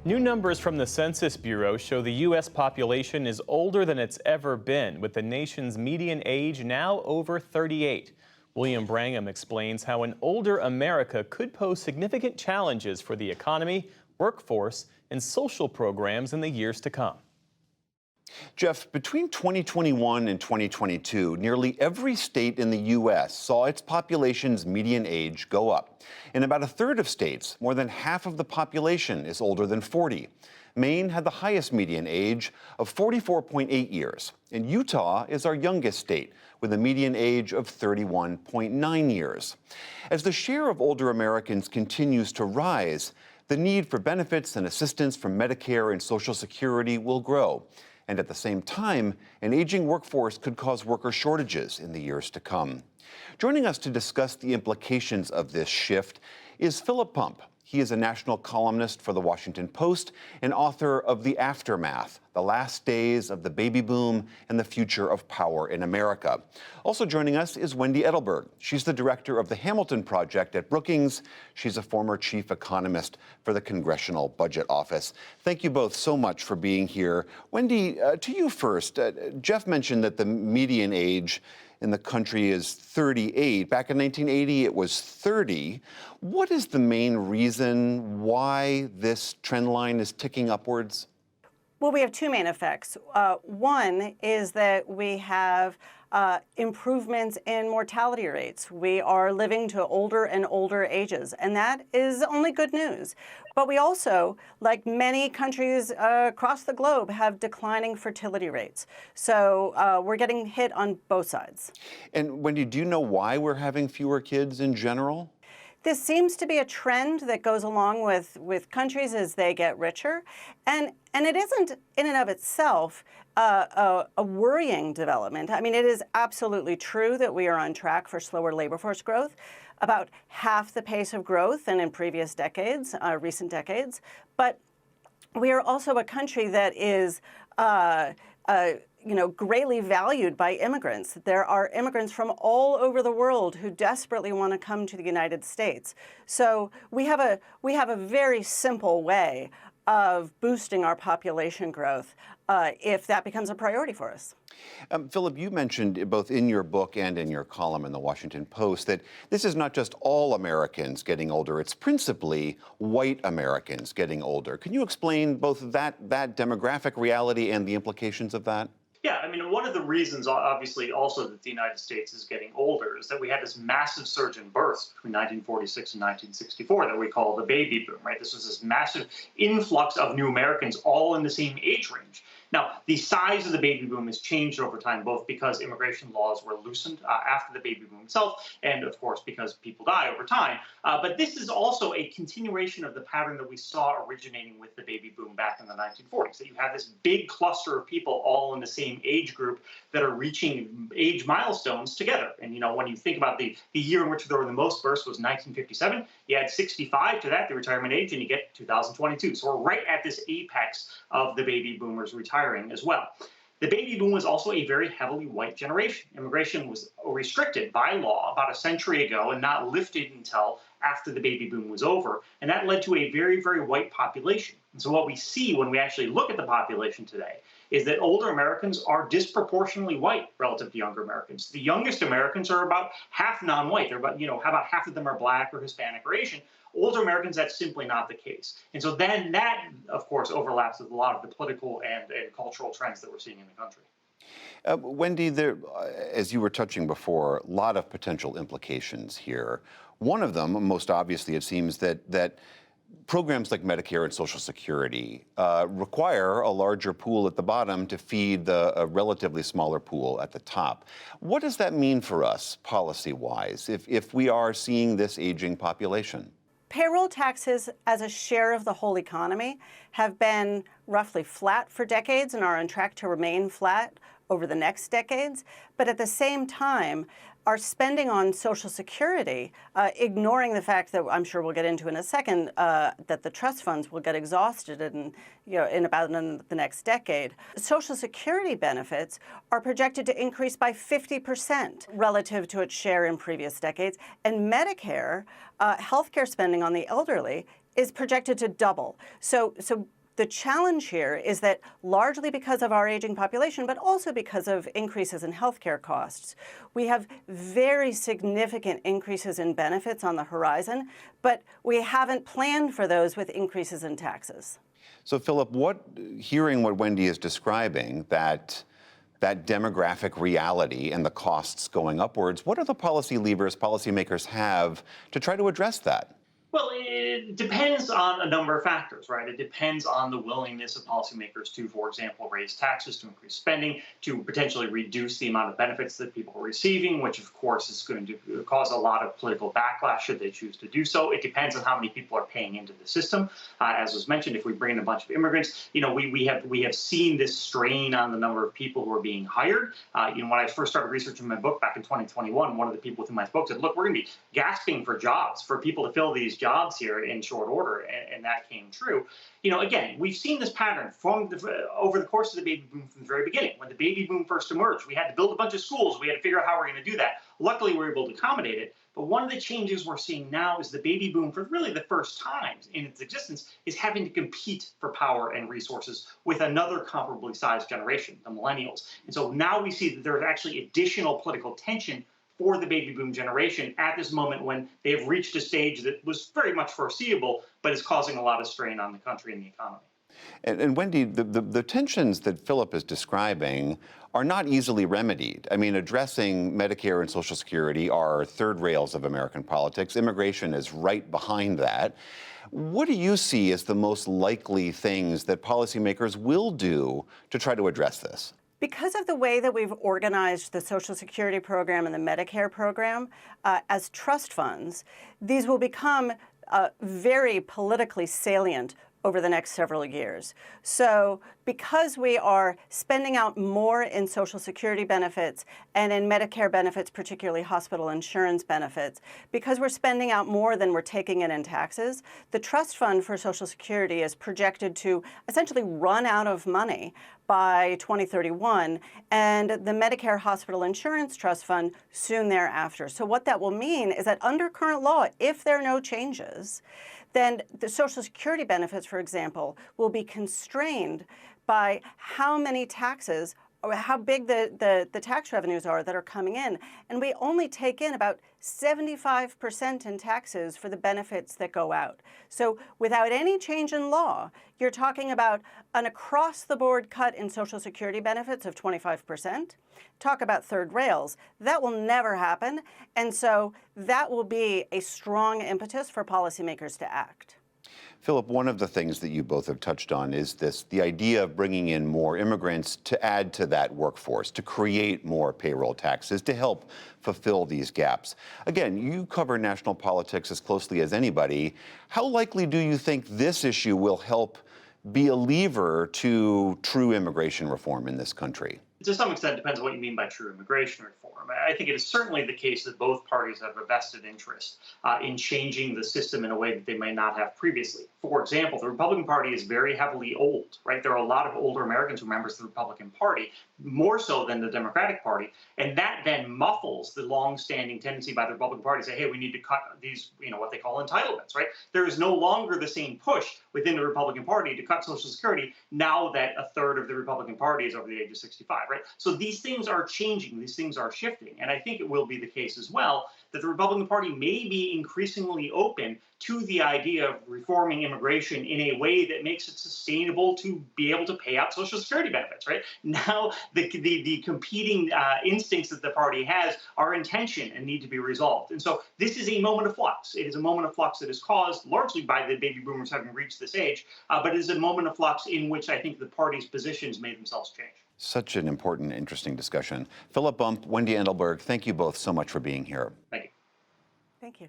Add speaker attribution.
Speaker 1: New numbers from the Census Bureau show the U.S. population is older than it's ever been, with the nation's median age now over 38. William Brangham explains how an older America could pose significant challenges for the economy, workforce, and social programs in the years to come.
Speaker 2: Jeff, between 2021 and 2022, nearly every state in the U.S. saw its population's median age go up. In about a third of states, more than half of the population is older than 40. Maine had the highest median age of 44.8 years, and Utah is our youngest state, with a median age of 31.9 years. As the share of older Americans continues to rise, the need for benefits and assistance from Medicare and Social Security will grow. And at the same time, an aging workforce could cause worker shortages in the years to come. Joining us to discuss the implications of this shift is Philip Pump. He is a national columnist for The Washington Post and author of The Aftermath, The Last Days of the Baby Boom and the Future of Power in America. Also joining us is Wendy Edelberg. She's the director of the Hamilton Project at Brookings. She's a former chief economist for the Congressional Budget Office. Thank you both so much for being here. Wendy, to you first. Jeff mentioned that the median age in the country is 38. Back in 1980, it was 30. What is the main reason why this trend line is ticking upwards?
Speaker 3: Well, we have two main effects. One is that we have improvements in mortality rates. We are living to older and older ages, and that is only good news. But we also, like many countries across the globe, have declining fertility rates. So we're getting hit on both sides.
Speaker 2: And Wendy, do you know why we're having fewer kids in general?
Speaker 3: This seems to be a trend that goes along with countries as they get richer. And it isn't in and of itself a worrying development. I mean, it is absolutely true that we are on track for slower labor force growth, about half the pace of growth than in previous decades, recent decades. But we are also a country that is greatly valued by immigrants. There are immigrants from all over the world who desperately want to come to the United States. So we have a very simple way of boosting our population growth if that becomes a priority for us.
Speaker 2: Philip, you mentioned both in your book and in your column in the Washington Post that this is not just all Americans getting older, it's principally white Americans getting older. Can you explain both that demographic reality and the implications of that?
Speaker 4: Yeah, I mean, one of the reasons, obviously, also that the United States is getting older is that we had this massive surge in births between 1946 and 1964 that we call the baby boom, right? This was this massive influx of new Americans all in the same age range. Now, the size of the baby boom has changed over time, both because immigration laws were loosened after the baby boom itself, and of course, because people die over time. But this is also a continuation of the pattern that we saw originating with the baby boom back in the 1940s, that you have this big cluster of people all in the same age group that are reaching age milestones together. And, you know, when you think about the year in which there were the most births was 1957, you add 65 to that, the retirement age, and you get 2022. So we're right at this apex of the baby boomers retiring as well. The baby boom was also a very heavily white generation. Immigration was restricted by law about a century ago and not lifted until after the baby boom was over. And that led to a very, very white population. And so what we see when we actually look at the population today is that older Americans are disproportionately white relative to younger Americans. The youngest Americans are about half non-white. They're about, how about half of them are Black or Hispanic or Asian. Older Americans, that's simply not the case. And so then that, of course, overlaps with a lot of the political and cultural trends that we're seeing in the country.
Speaker 2: Wendy, as you were touching before, a lot of potential implications here. One of them, most obviously, it seems that programs like Medicare and Social Security require a larger pool at the bottom to feed a relatively smaller pool at the top. What does that mean for us policy-wise if we are seeing this aging population?
Speaker 3: Payroll taxes as a share of the whole economy have been roughly flat for decades and are on track to remain flat over the next decades. But at the same time, our spending on Social Security, ignoring the fact that I'm sure we'll get into in a second, that the trust funds will get exhausted in about the next decade. Social Security benefits are projected to increase by 50% relative to its share in previous decades, and Medicare healthcare spending on the elderly is projected to double. So The challenge here is that largely because of our aging population, but also because of increases in healthcare costs, we have very significant increases in benefits on the horizon, but we haven't planned for those with increases in taxes.
Speaker 2: So, Philip, hearing what Wendy is describing, that demographic reality and the costs going upwards, what are the policy levers policymakers have to try to address that?
Speaker 4: Well, it depends on a number of factors, right? It depends on the willingness of policymakers to, for example, raise taxes, to increase spending, to potentially reduce the amount of benefits that people are receiving, which, of course, is going to cause a lot of political backlash should they choose to do so. It depends on how many people are paying into the system. As was mentioned, if we bring in a bunch of immigrants, we have seen this strain on the number of people who are being hired. When I first started researching my book back in 2021, one of the people with whom I spoke said, look, we're going to be gasping for jobs, for people to fill these jobs here in short order, and that came true. Again, we've seen this pattern over the course of the baby boom from the very beginning. When the baby boom first emerged, we had to build a bunch of schools. We had to figure out how we're going to do that. Luckily, we were able to accommodate it. But one of the changes we're seeing now is the baby boom, for really the first time in its existence, is having to compete for power and resources with another comparably sized generation, the millennials. And so now we see that there is actually additional political tension for the baby boom generation at this moment when they have reached a stage that was very much foreseeable, but is causing a lot of strain on the country and the economy.
Speaker 2: And Wendy, the tensions that Philip is describing are not easily remedied. I mean, addressing Medicare and Social Security are third rails of American politics. Immigration is right behind that. What do you see as the most likely things that policymakers will do to try to address this?
Speaker 3: Because of the way that we've organized the Social Security program and the Medicare program as trust funds, these will become very politically salient over the next several years. So because we are spending out more in Social Security benefits and in Medicare benefits, particularly hospital insurance benefits, because we're spending out more than we're taking in taxes, the trust fund for Social Security is projected to essentially run out of money by 2031, and the Medicare Hospital Insurance Trust Fund soon thereafter. So what that will mean is that under current law, if there are no changes, then the Social Security benefits, for example, will be constrained by how many taxes or how big the tax revenues are that are coming in. And we only take in about 75% in taxes for the benefits that go out. So without any change in law, you're talking about an across-the-board cut in Social Security benefits of 25%. Talk about third rails. That will never happen. And so that will be a strong impetus for policymakers to act.
Speaker 2: Philip, one of the things that you both have touched on is the idea of bringing in more immigrants to add to that workforce, to create more payroll taxes, to help fulfill these gaps. Again, you cover national politics as closely as anybody. How likely do you think this issue will help be a lever to true immigration reform in this country?
Speaker 4: To some extent, it depends on what you mean by true immigration reform. I think it is certainly the case that both parties have a vested interest in changing the system in a way that they may not have previously. For example, the Republican Party is very heavily old, right? There are a lot of older Americans who are members of the Republican Party, more so than the Democratic Party, and that then muffles the long-standing tendency by the Republican Party to say, hey, we need to cut these, what they call entitlements, right? There is no longer the same push within the Republican Party to cut Social Security now that a third of the Republican Party is over the age of 65, right? So these things are changing, these things are shifting, and I think it will be the case as well that the Republican Party may be increasingly open to the idea of reforming immigration in a way that makes it sustainable to be able to pay out Social Security benefits, right? Now, the competing instincts that the party has are in tension and need to be resolved. And so this is a moment of flux. It is a moment of flux that is caused largely by the baby boomers having reached this age, but it is a moment of flux in which I think the party's positions may themselves change.
Speaker 2: Such an important, interesting discussion. Philip Bump, Wendy Endelberg, thank you both so much for being here.
Speaker 4: Thank you.
Speaker 3: Thank you.